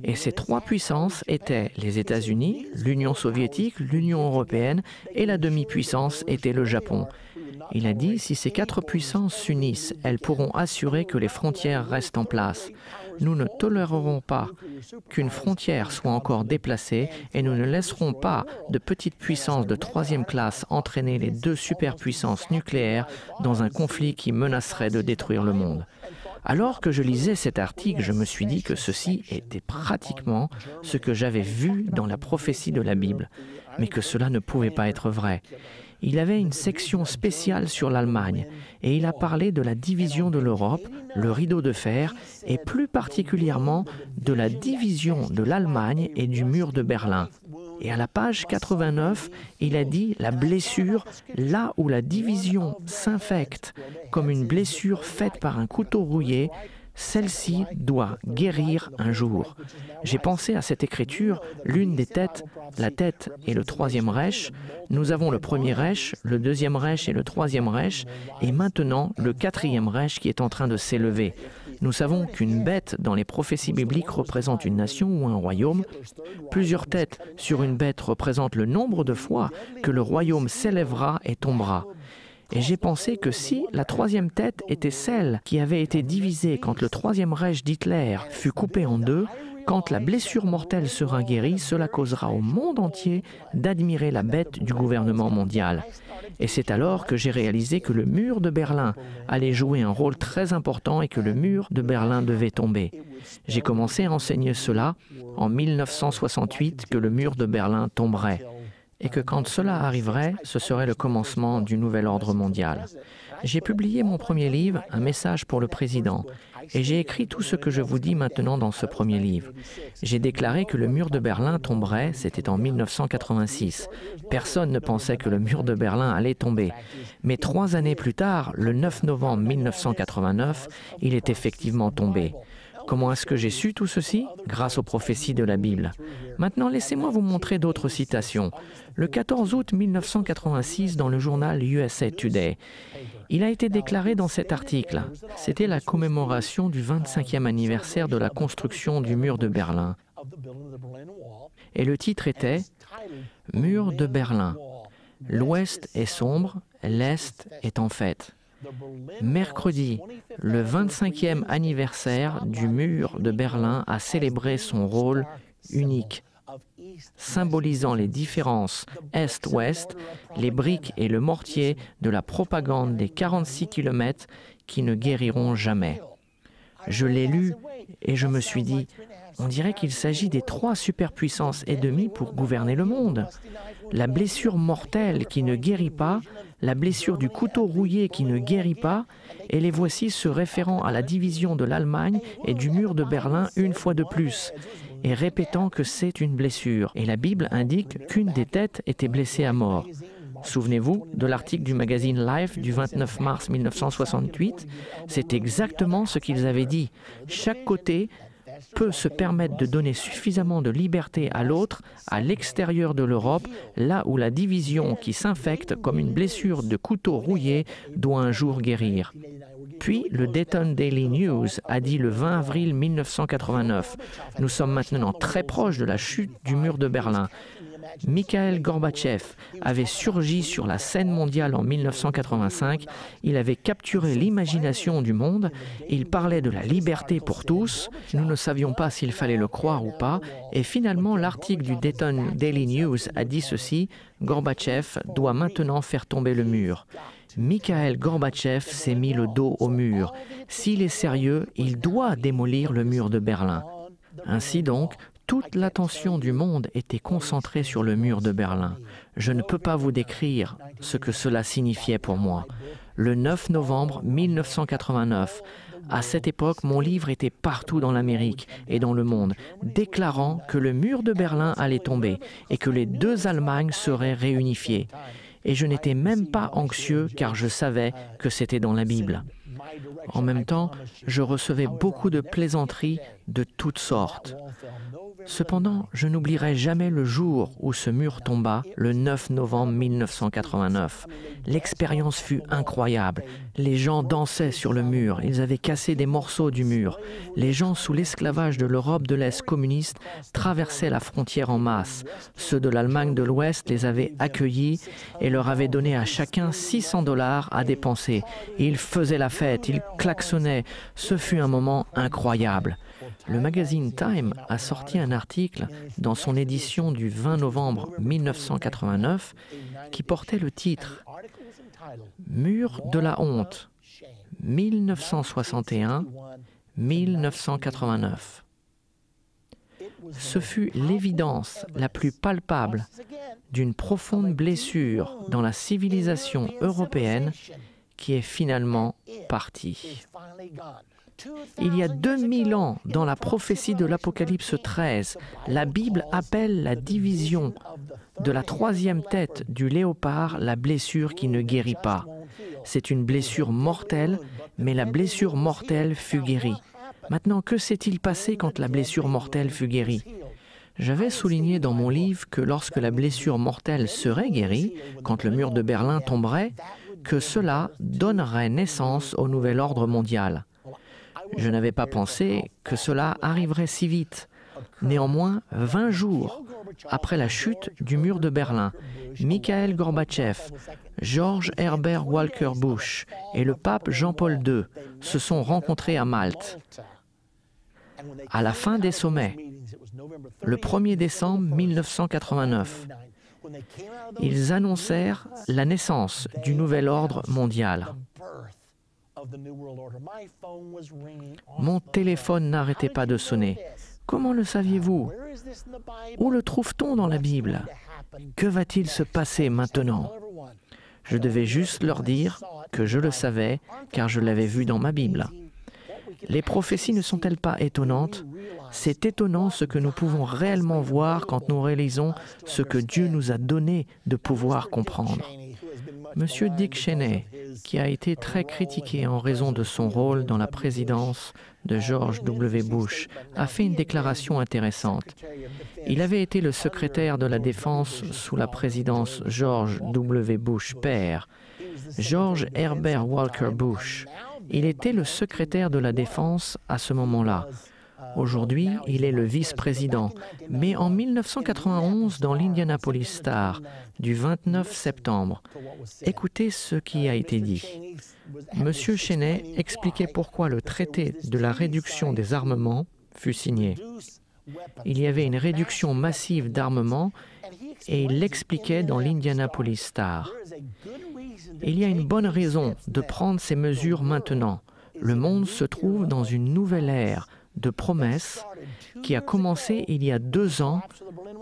Et ces 3 puissances étaient les États-Unis, l'Union soviétique, l'Union européenne et la demi-puissance était le Japon. Il a dit, si ces 4 puissances s'unissent, elles pourront assurer que les frontières restent en place. Nous ne tolérerons pas qu'une frontière soit encore déplacée et nous ne laisserons pas de petites puissances de 3e classe entraîner les 2 superpuissances nucléaires dans un conflit qui menacerait de détruire le monde. Alors que je lisais cet article, je me suis dit que ceci était pratiquement ce que j'avais vu dans la prophétie de la Bible, mais que cela ne pouvait pas être vrai. Il avait une section spéciale sur l'Allemagne et il a parlé de la division de l'Europe, le rideau de fer et plus particulièrement de la division de l'Allemagne et du mur de Berlin. Et à la page 89, il a dit la blessure, là où la division s'infecte comme une blessure faite par un couteau rouillé, celle-ci doit guérir un jour. J'ai pensé à cette écriture, l'une des têtes, la tête et le 3e Reich. Nous avons le 1er Reich, le 2e Reich et le 3e Reich, et maintenant le 4e Reich qui est en train de s'élever. Nous savons qu'une bête dans les prophéties bibliques représente une nation ou un royaume. Plusieurs têtes sur une bête représentent le nombre de fois que le royaume s'élèvera et tombera. Et j'ai pensé que si la 3e tête était celle qui avait été divisée quand le 3e Reich d'Hitler fut coupé en 2, quand la blessure mortelle sera guérie, cela causera au monde entier d'admirer la bête du gouvernement mondial. Et c'est alors que j'ai réalisé que le mur de Berlin allait jouer un rôle très important et que le mur de Berlin devait tomber. J'ai commencé à enseigner cela en 1968, que le mur de Berlin tomberait. Et que quand cela arriverait, ce serait le commencement du nouvel ordre mondial. J'ai publié mon premier livre, Un message pour le président, et j'ai écrit tout ce que je vous dis maintenant dans ce premier livre. J'ai déclaré que le mur de Berlin tomberait, c'était en 1986. Personne ne pensait que le mur de Berlin allait tomber. Mais 3 années plus tard, le 9 novembre 1989, il est effectivement tombé. Comment est-ce que j'ai su tout ceci? Grâce aux prophéties de la Bible. Maintenant, laissez-moi vous montrer d'autres citations. Le 14 août 1986, dans le journal USA Today, il a été déclaré dans cet article. C'était la commémoration du 25e anniversaire de la construction du mur de Berlin. Et le titre était « Mur de Berlin. L'Ouest est sombre, l'Est est en fête ». Mercredi, le 25e anniversaire du mur de Berlin a célébré son rôle unique, symbolisant les différences Est-Ouest, les briques et le mortier de la propagande des 46 km qui ne guériront jamais. Je l'ai lu et je me suis dit, on dirait qu'il s'agit des 3 superpuissances et demie pour gouverner le monde. La blessure mortelle qui ne guérit pas, la blessure du couteau rouillé qui ne guérit pas, et les voici se référant à la division de l'Allemagne et du mur de Berlin une fois de plus, et répétant que c'est une blessure. Et la Bible indique qu'une des têtes était blessée à mort. Souvenez-vous de l'article du magazine Life du 29 mars 1968, c'est exactement ce qu'ils avaient dit. Chaque côté peut se permettre de donner suffisamment de liberté à l'autre, à l'extérieur de l'Europe, là où la division qui s'infecte comme une blessure de couteau rouillé doit un jour guérir. Puis, le Dayton Daily News a dit le 20 avril 1989, « Nous sommes maintenant très proches de la chute du mur de Berlin. » Mikhail Gorbatchev avait surgi sur la scène mondiale en 1985, il avait capturé l'imagination du monde, il parlait de la liberté pour tous, nous ne savions pas s'il fallait le croire ou pas, et finalement l'article du Dayton Daily News a dit ceci, Gorbatchev doit maintenant faire tomber le mur. Mikhaïl Gorbatchev s'est mis le dos au mur. S'il est sérieux, il doit démolir le mur de Berlin. Ainsi donc, toute l'attention du monde était concentrée sur le mur de Berlin. Je ne peux pas vous décrire ce que cela signifiait pour moi. Le 9 novembre 1989, à cette époque, mon livre était partout dans l'Amérique et dans le monde, déclarant que le mur de Berlin allait tomber et que les deux Allemagnes seraient réunifiées. Et je n'étais même pas anxieux car je savais que c'était dans la Bible. En même temps, je recevais beaucoup de plaisanteries de toutes sortes. Cependant, je n'oublierai jamais le jour où ce mur tomba, le 9 novembre 1989. L'expérience fut incroyable. Les gens dansaient sur le mur, ils avaient cassé des morceaux du mur. Les gens sous l'esclavage de l'Europe de l'Est communiste traversaient la frontière en masse. Ceux de l'Allemagne de l'Ouest les avaient accueillis et leur avaient donné à chacun 600 $ à dépenser. Ils faisaient la fête, ils klaxonnaient. Ce fut un moment incroyable. Le magazine Time a sorti un article dans son édition du 20 novembre 1989 qui portait le titre « Mur de la honte, 1961-1989 ». Ce fut l'évidence la plus palpable d'une profonde blessure dans la civilisation européenne qui est finalement partie. Il y a 2000 ans, dans la prophétie de l'Apocalypse 13, la Bible appelle la division de la troisième tête du léopard la blessure qui ne guérit pas. C'est une blessure mortelle, mais la blessure mortelle fut guérie. Maintenant, que s'est-il passé quand la blessure mortelle fut guérie? J'avais souligné dans mon livre que lorsque la blessure mortelle serait guérie, quand le mur de Berlin tomberait, que cela donnerait naissance au nouvel ordre mondial. Je n'avais pas pensé que cela arriverait si vite. Néanmoins, 20 jours après la chute du mur de Berlin, Mikhaïl Gorbatchev, George Herbert Walker Bush et le pape Jean-Paul II se sont rencontrés à Malte. À la fin des sommets, le 1er décembre 1989, ils annoncèrent la naissance du nouvel ordre mondial. Mon téléphone n'arrêtait pas de sonner. Comment le saviez-vous? Où le trouve-t-on dans la Bible? Que va-t-il se passer maintenant? Je devais juste leur dire que je le savais, car je l'avais vu dans ma Bible. Les prophéties ne sont-elles pas étonnantes? C'est étonnant ce que nous pouvons réellement voir quand nous réalisons ce que Dieu nous a donné de pouvoir comprendre. Monsieur Dick Cheney, qui a été très critiqué en raison de son rôle dans la présidence de George W. Bush, a fait une déclaration intéressante. Il avait été le secrétaire de la Défense sous la présidence George W. Bush père. George Herbert Walker Bush. Il était le secrétaire de la Défense à ce moment-là. Aujourd'hui, il est le vice-président. Mais en 1991, dans l'Indianapolis Star, du 29 septembre, écoutez ce qui a été dit. Monsieur Cheney expliquait pourquoi le traité de la réduction des armements fut signé. Il y avait une réduction massive d'armements et il l'expliquait dans l'Indianapolis Star. Il y a une bonne raison de prendre ces mesures maintenant. Le monde se trouve dans une nouvelle ère de promesses qui a commencé il y a 2 ans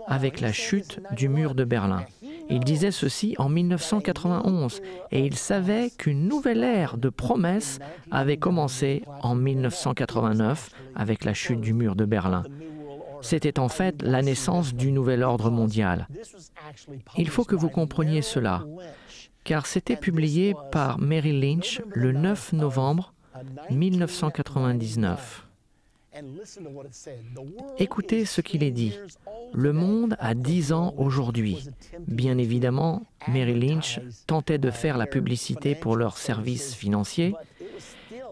avec la chute du mur de Berlin. Il disait ceci en 1991 et il savait qu'une nouvelle ère de promesses avait commencé en 1989 avec la chute du mur de Berlin. C'était en fait la naissance du nouvel ordre mondial. Il faut que vous compreniez cela, car c'était publié par Merrill Lynch le 9 novembre 1999. Écoutez ce qu'il est dit. Le monde a 10 ans aujourd'hui. Bien évidemment, Merrill Lynch tentait de faire la publicité pour leurs services financiers,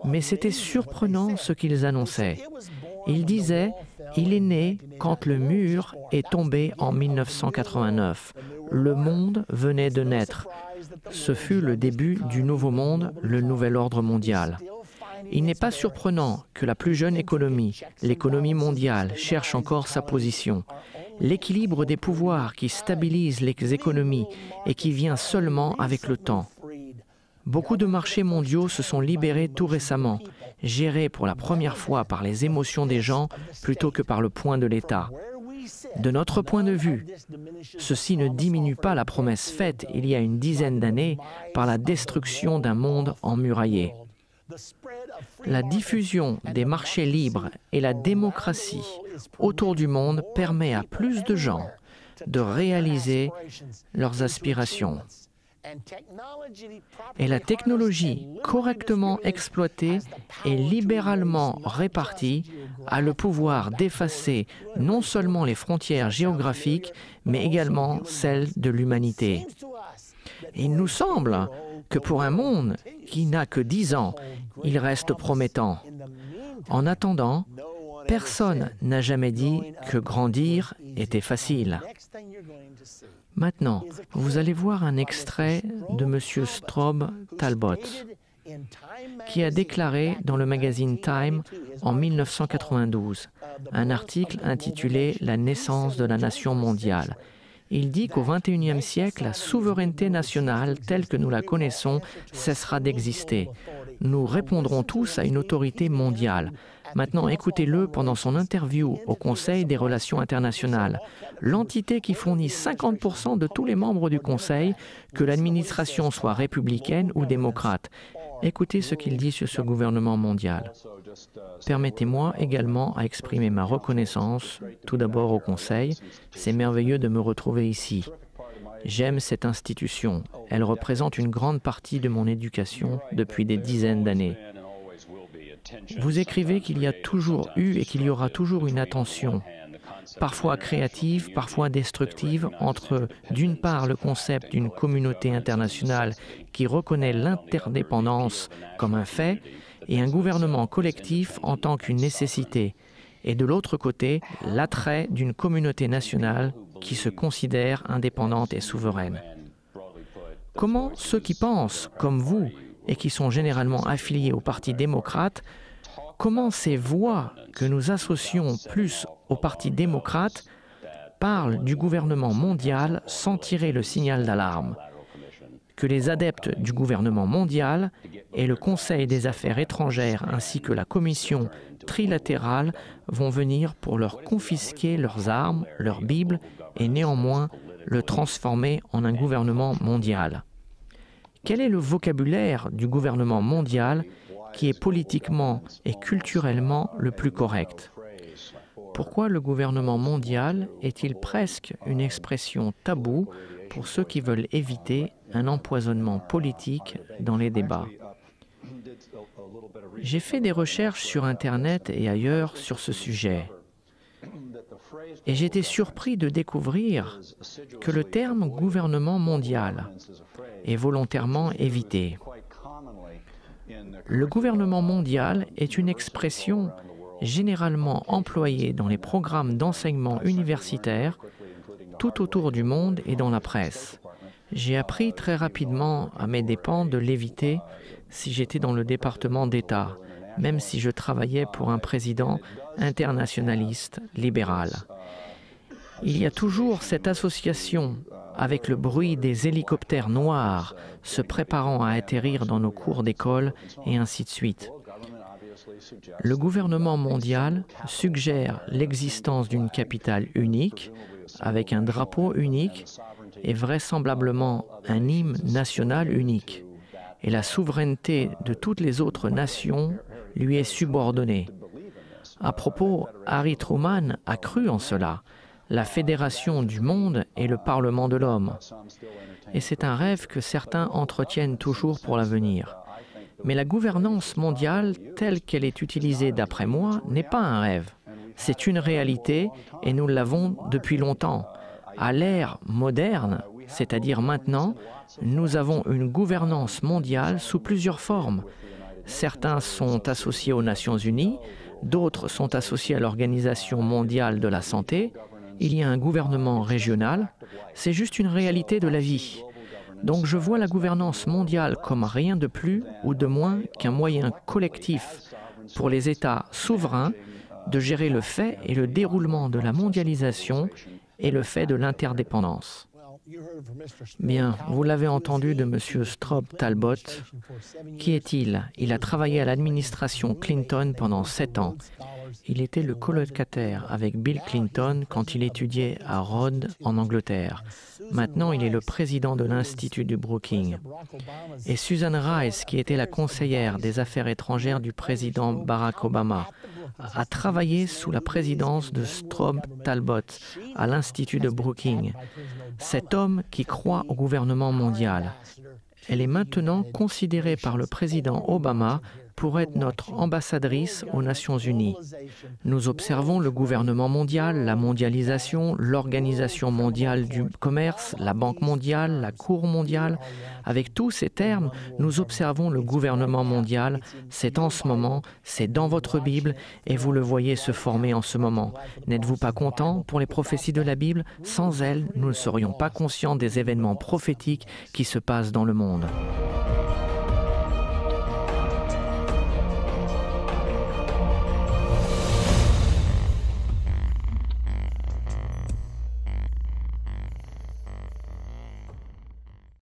mais c'était surprenant ce qu'ils annonçaient. Ils disaient « Il est né quand le mur est tombé en 1989. Le monde venait de naître. Ce fut le début du nouveau monde, le nouvel ordre mondial. » Il n'est pas surprenant que la plus jeune économie, l'économie mondiale, cherche encore sa position. L'équilibre des pouvoirs qui stabilise les économies et qui vient seulement avec le temps. Beaucoup de marchés mondiaux se sont libérés tout récemment, gérés pour la première fois par les émotions des gens plutôt que par le poing de l'État. De notre point de vue, ceci ne diminue pas la promesse faite il y a une dizaine d'années par la destruction d'un monde emmuraillé. La diffusion des marchés libres et la démocratie autour du monde permet à plus de gens de réaliser leurs aspirations. Et la technologie correctement exploitée et libéralement répartie a le pouvoir d'effacer non seulement les frontières géographiques, mais également celles de l'humanité. Il nous semble que pour un monde qui n'a que 10 ans, il reste promettant. En attendant, personne n'a jamais dit que grandir était facile. Maintenant, vous allez voir un extrait de M. Strobe Talbot, qui a déclaré dans le magazine Time en 1992 un article intitulé « La naissance de la nation mondiale ». Il dit qu'au XXIe siècle, la souveraineté nationale telle que nous la connaissons cessera d'exister. Nous répondrons tous à une autorité mondiale. Maintenant, écoutez-le pendant son interview au Conseil des relations internationales. L'entité qui fournit 50% de tous les membres du Conseil, que l'administration soit républicaine ou démocrate. Écoutez ce qu'il dit sur ce gouvernement mondial. Permettez-moi également à exprimer ma reconnaissance, tout d'abord au Conseil. C'est merveilleux de me retrouver ici. J'aime cette institution. Elle représente une grande partie de mon éducation depuis des dizaines d'années. Vous écrivez qu'il y a toujours eu et qu'il y aura toujours une attention, parfois créative, parfois destructive, entre d'une part le concept d'une communauté internationale qui reconnaît l'interdépendance comme un fait et un gouvernement collectif en tant qu'une nécessité, et de l'autre côté l'attrait d'une communauté nationale qui se considère indépendante et souveraine. Comment ceux qui pensent, comme vous, et qui sont généralement affiliés au Parti démocrate, comment ces voix que nous associons plus au Parti démocrate parlent du gouvernement mondial sans tirer le signal d'alarme? Que les adeptes du gouvernement mondial et le Conseil des affaires étrangères ainsi que la Commission trilatérale vont venir pour leur confisquer leurs armes, leurs Bibles et néanmoins le transformer en un gouvernement mondial. Quel est le vocabulaire du gouvernement mondial qui est politiquement et culturellement le plus correct? Pourquoi le gouvernement mondial est-il presque une expression taboue pour ceux qui veulent éviter un empoisonnement politique dans les débats? J'ai fait des recherches sur Internet et ailleurs sur ce sujet. Et j'étais surpris de découvrir que le terme « gouvernement mondial » est volontairement évité. Le gouvernement mondial est une expression généralement employée dans les programmes d'enseignement universitaire tout autour du monde et dans la presse. J'ai appris très rapidement à mes dépens de l'éviter si j'étais dans le département d'État, même si je travaillais pour un président internationaliste libéral. Il y a toujours cette association avec le bruit des hélicoptères noirs se préparant à atterrir dans nos cours d'école et ainsi de suite. Le gouvernement mondial suggère l'existence d'une capitale unique, avec un drapeau unique et vraisemblablement un hymne national unique. Et la souveraineté de toutes les autres nations lui est subordonnée. À propos, Harry Truman a cru en cela. La fédération du monde est le Parlement de l'homme. Et c'est un rêve que certains entretiennent toujours pour l'avenir. Mais la gouvernance mondiale, telle qu'elle est utilisée d'après moi, n'est pas un rêve. C'est une réalité et nous l'avons depuis longtemps. À l'ère moderne, c'est-à-dire maintenant, nous avons une gouvernance mondiale sous plusieurs formes. Certains sont associés aux Nations Unies, d'autres sont associés à l'Organisation mondiale de la santé. Il y a un gouvernement régional. C'est juste une réalité de la vie. Donc je vois la gouvernance mondiale comme rien de plus ou de moins qu'un moyen collectif pour les États souverains de gérer le fait et le déroulement de la mondialisation et le fait de l'interdépendance. Bien, vous l'avez entendu de M. Strobe Talbot. Qui est-il? Il a travaillé à l'administration Clinton pendant 7 ans. Il était le colocataire avec Bill Clinton quand il étudiait à Rhodes, en Angleterre. Maintenant, il est le président de l'Institut du Brookings. Et Susan Rice, qui était la conseillère des Affaires étrangères du président Barack Obama, a travaillé sous la présidence de Strobe Talbot à l'Institut de Brookings. Cet homme qui croit au gouvernement mondial. Elle est maintenant considérée par le président Obama pour être notre ambassadrice aux Nations Unies. Nous observons le gouvernement mondial, la mondialisation, l'Organisation mondiale du commerce, la Banque mondiale, la Cour mondiale. Avec tous ces termes, nous observons le gouvernement mondial. C'est en ce moment, c'est dans votre Bible et vous le voyez se former en ce moment. N'êtes-vous pas content pour les prophéties de la Bible? Sans elles, nous ne serions pas conscients des événements prophétiques qui se passent dans le monde.